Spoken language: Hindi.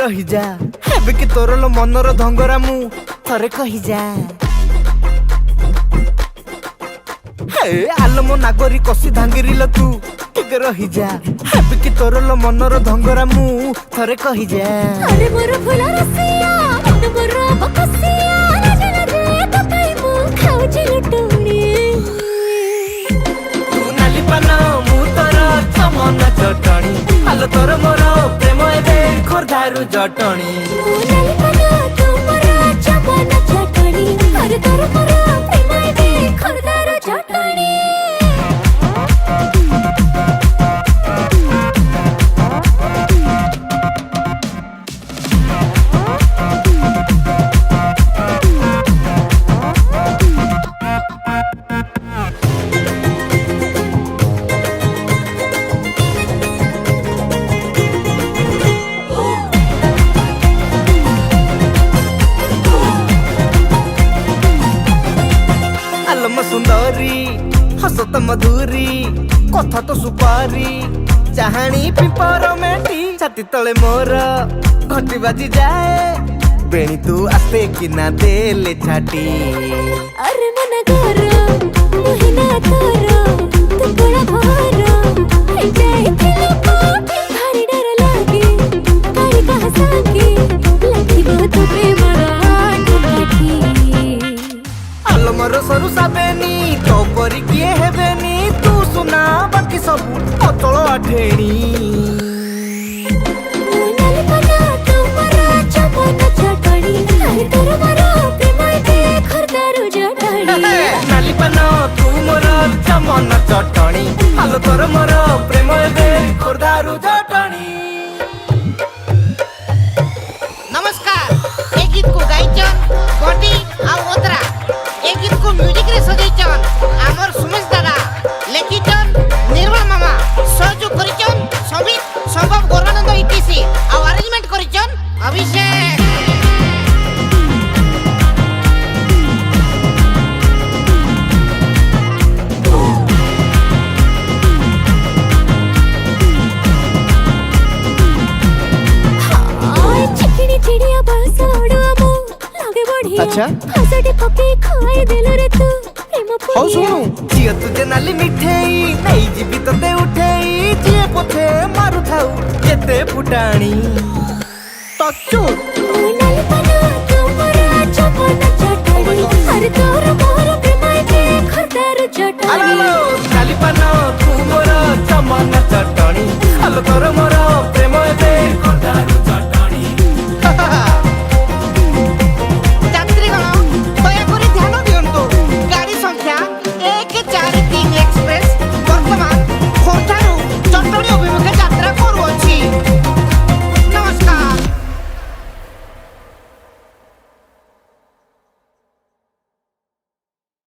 रही जा हेबे कि तोर लो मनर धंगरा मु थरे कही जा हे आलो मो नागरी कसी धांगिरी ल तू टिके रही जा हेबे कि तोर लो मनर धंगरा मु थरे कही जा अरे मोर फुला रसिया मन मोर बकसिया राजा रे तकाई मु खाउची लुटुनी तू नाली पाना मु तोर चमन चटणी आलो तोर मोर प्रेम एबे खोरधारू जटणी नाली पाना तू मोर चमन चटणी अरे तोर मोर प्रेम एबे खोरधारू जटणी सुंदरी हसत मधुरी कथा तो सुपारी चाहाणी पिपर मेटी छाती तले मोर घटी बाजी जाए बेणी तू आस्ते कि ना देले छाटी अरे मन घर मोहिना तोर तू बड़ा भार हे जाए दिल कोठी भारी डर लागे काई कहा सागे लखी बहुत प्रेम राठी आलो मरो सरू साबेनी तो करी किए हेबेनी तू सुना बाकी सब अतल आठेणी नाली पाना तू मोर चमन चटणी अरे तोर मोर प्रेम एबे खोरधारू जटणी नाली पाना तू मोर चमन चटणी आलो तोर मोर प्रेम एबे खोरधारू जटणी। नमस्कार ए गीत को गाइचन बंटी आ ओतरा ए गीत को म्यूजिक रे सजैचन आमर सुमेश दादा लेखिचन निर्मल मामा सहयोग करिचन समित संभव गौरानंद इटीसी आ अरेंजमेंट करिचन अभिषेक चिड़िया बस उड़ामो लागे बढ़िया अच्छा हसड़ी पके खाए दिल रे तू प्रेम हौ फुलिया सुनु जिया तुझे नाली मिठेई नहीं जीवी तते उठेई जिए पथे मारु थाउ जेते फुटाणी तच्चू नाली पाना तू मोर चमन चटणी अरे तोर मोर प्रेम एबे खोरधारू जटणी नाली पाना तू मोर चमन